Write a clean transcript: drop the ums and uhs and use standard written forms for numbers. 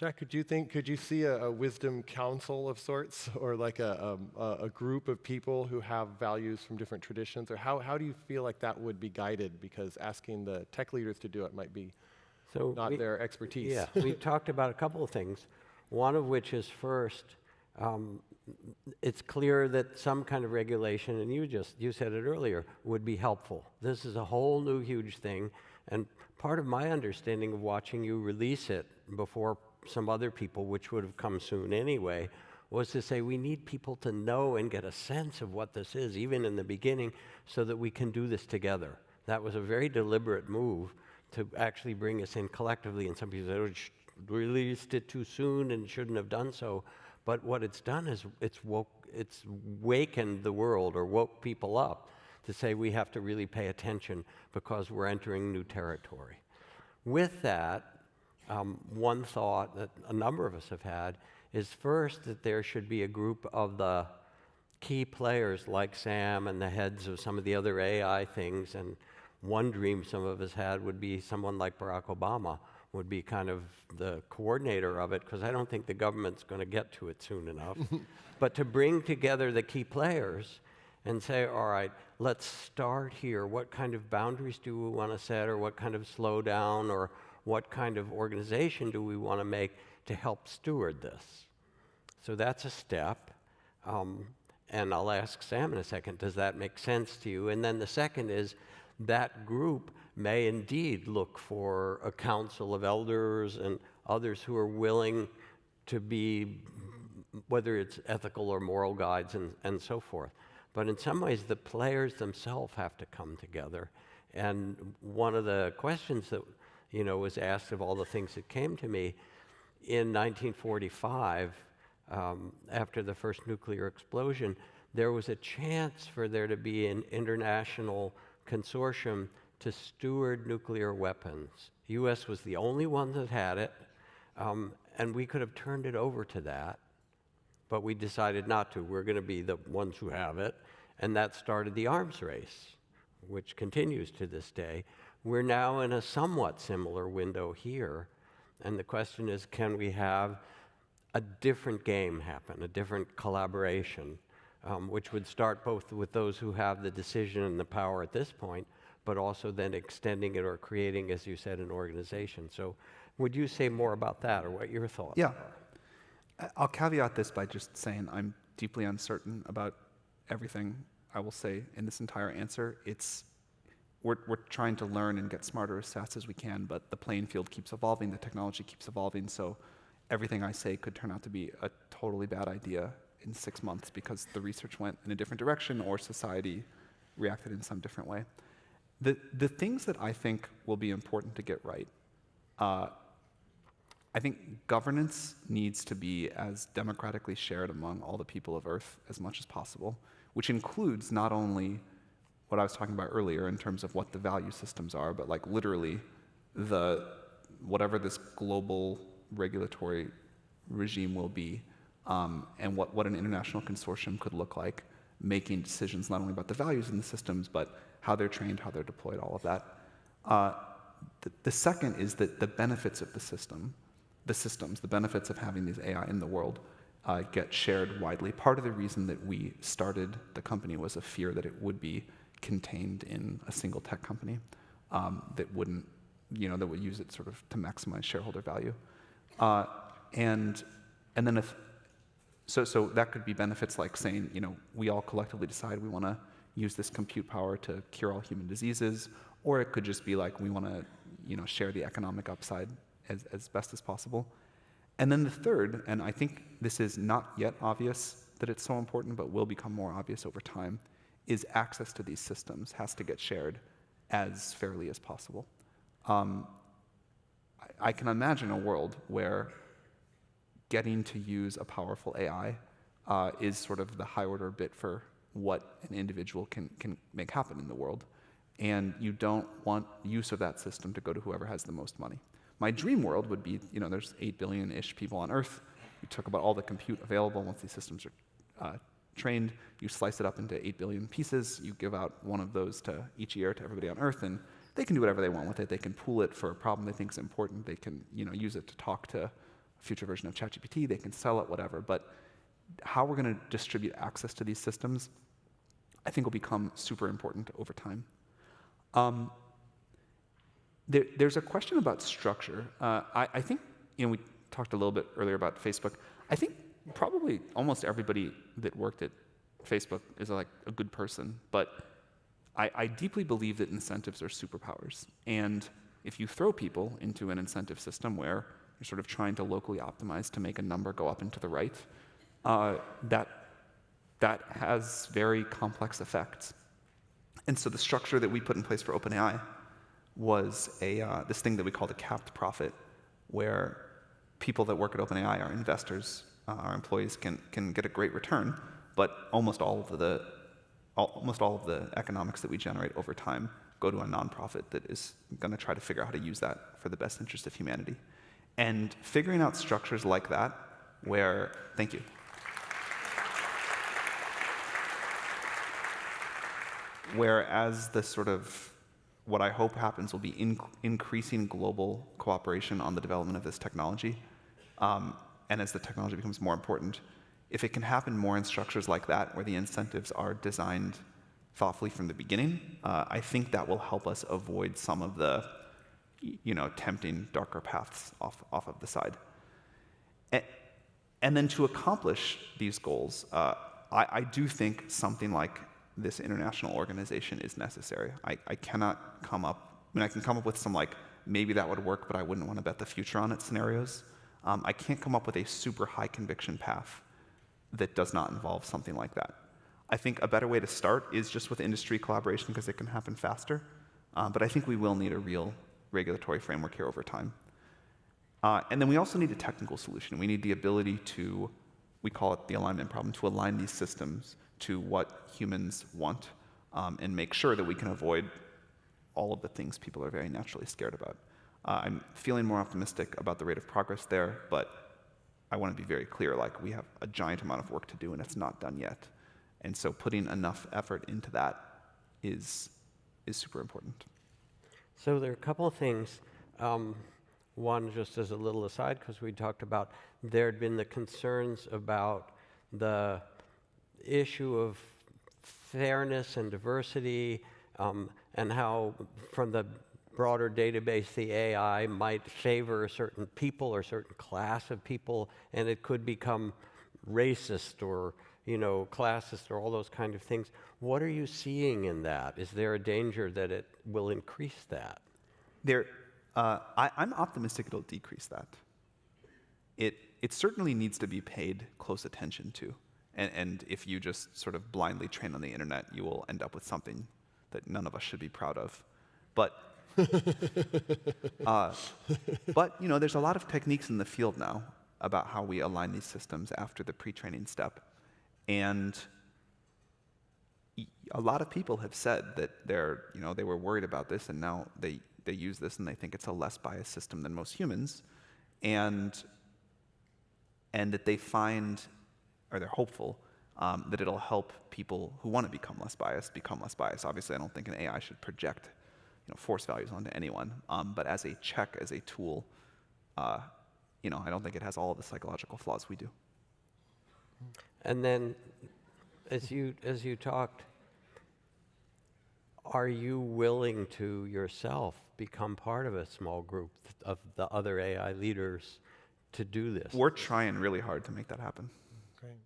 Jack, could you see a wisdom council of sorts, or like a group of people who have values from different traditions? Or how do you feel like that would be guided? Because asking the tech leaders to do it might be not their expertise. Yeah, we talked about a couple of things. One of which is first, it's clear that some kind of regulation, and you said it earlier, would be helpful. This is a whole new huge thing, and part of my understanding of watching you release it before some other people, which would have come soon anyway, was to say we need people to know and get a sense of what this is, even in the beginning, so that we can do this together. That was a very deliberate move to actually bring us in collectively, and some people said, oh, released it too soon and shouldn't have done so. But what it's done is it's wakened the world, or woke people up to say we have to really pay attention because we're entering new territory. With that, one thought that a number of us have had is first that there should be a group of the key players like Sam and the heads of some of the other AI things, and one dream some of us had would be someone like Barack Obama would be kind of the coordinator of it, because I don't think the government's going to get to it soon enough. But to bring together the key players and say, all right, let's start here. What kind of boundaries do we want to set, or what kind of slowdown, or what kind of organization do we want to make to help steward this? So that's a step. And I'll ask Sam in a second, does that make sense to you? And then the second is that group may indeed look for a council of elders and others who are willing to be, whether it's ethical or moral guides and so forth. But in some ways, the players themselves have to come together. And one of the questions that was asked of all the things that came to me, in 1945, after the first nuclear explosion, there was a chance for there to be an international consortium to steward nuclear weapons. The US was the only one that had it, and we could have turned it over to that, but we decided not to. We're going to be the ones who have it, and that started the arms race, which continues to this day. We're now in a somewhat similar window here, and the question is, can we have a different game happen, a different collaboration, which would start both with those who have the decision and the power at this point, but also then extending it or creating, as you said, an organization. So would you say more about that, or what your thoughts are? I'll caveat this by just saying I'm deeply uncertain about everything I will say in this entire answer. We're trying to learn and get smarter as fast as we can, but the playing field keeps evolving, the technology keeps evolving, so everything I say could turn out to be a totally bad idea in 6 months because the research went in a different direction or society reacted in some different way. The things that I think will be important to get right, I think governance needs to be as democratically shared among all the people of Earth as much as possible, which includes not only what I was talking about earlier in terms of what the value systems are, but like literally whatever this global regulatory regime will be, and what an international consortium could look like, making decisions not only about the values in the systems, but how they're trained, how they're deployed, all of that. The second is that the benefits of the systems, the benefits of having these AI in the world get shared widely. Part of the reason that we started the company was a fear that it would be contained in a single tech company that wouldn't, that would use it sort of to maximize shareholder value. And then so that could be benefits like saying, we all collectively decide we want to use this compute power to cure all human diseases, or it could just be like we want to, share the economic upside as best as possible. And then the third, and I think this is not yet obvious that it's so important, but will become more obvious over time, is access to these systems has to get shared as fairly as possible. I can imagine a world where getting to use a powerful AI is sort of the high order bit for what an individual can make happen in the world. And you don't want use of that system to go to whoever has the most money. My dream world would be, there's 8 billion-ish people on Earth. You talk about all the compute available once these systems are trained. You slice it up into 8 billion pieces. You give out one of those to each year to everybody on Earth, and they can do whatever they want with it. They can pool it for a problem they think is important. They can, use it to talk to future version of ChatGPT, they can sell it, whatever. But how we're going to distribute access to these systems, I think will become super important over time. There's a question about structure. I think, we talked a little bit earlier about Facebook. I think probably almost everybody that worked at Facebook is like a good person, but I deeply believe that incentives are superpowers. And if you throw people into an incentive system where you're sort of trying to locally optimize to make a number go up and to the right, that has very complex effects. And so the structure that we put in place for OpenAI was this thing that we called a capped profit, where people that work at OpenAI, our investors, our employees, can get a great return, but almost all of the economics that we generate over time go to a nonprofit that is going to try to figure out how to use that for the best interest of humanity. And figuring out structures like that, where, thank you. Whereas the sort of, what I hope happens will be increasing global cooperation on the development of this technology. And as the technology becomes more important, if it can happen more in structures like that, where the incentives are designed thoughtfully from the beginning, I think that will help us avoid some of the, tempting darker paths off of the side. And then to accomplish these goals, I do think something like this international organization is necessary. I cannot come up, I can come up with some maybe that would work, but I wouldn't want to bet the future on it scenarios. I can't come up with a super high conviction path that does not involve something like that. I think a better way to start is just with industry collaboration, because it can happen faster. But I think we will need a real regulatory framework here over time. And then we also need a technical solution. We need the ability to, we call it the alignment problem, to align these systems to what humans want, and make sure that we can avoid all of the things people are very naturally scared about. I'm feeling more optimistic about the rate of progress there, but I want to be very clear, we have a giant amount of work to do and it's not done yet. And so putting enough effort into that is super important. So there are a couple of things. One, just as a little aside, because we talked about there had been the concerns about the issue of fairness and diversity, and how from the broader database the AI might favor a certain people or a certain class of people, and it could become racist or classist or all those kind of things. What are you seeing in that? Is there a danger that it will increase that? I'm optimistic it'll decrease that. It certainly needs to be paid close attention to. And if you just sort of blindly train on the internet, you will end up with something that none of us should be proud of. But there's a lot of techniques in the field now about how we align these systems after the pre-training step. And a lot of people have said that they were worried about this, and now they use this and they think it's a less biased system than most humans, and that they find, or they're hopeful, that it'll help people who want to become less biased. Obviously, I don't think an AI should project force values onto anyone, but as a check, as a tool, I don't think it has all of the psychological flaws we do. And then, as you talked, are you willing to yourself become part of a small group of the other AI leaders to do this? We're trying really hard to make that happen. Great.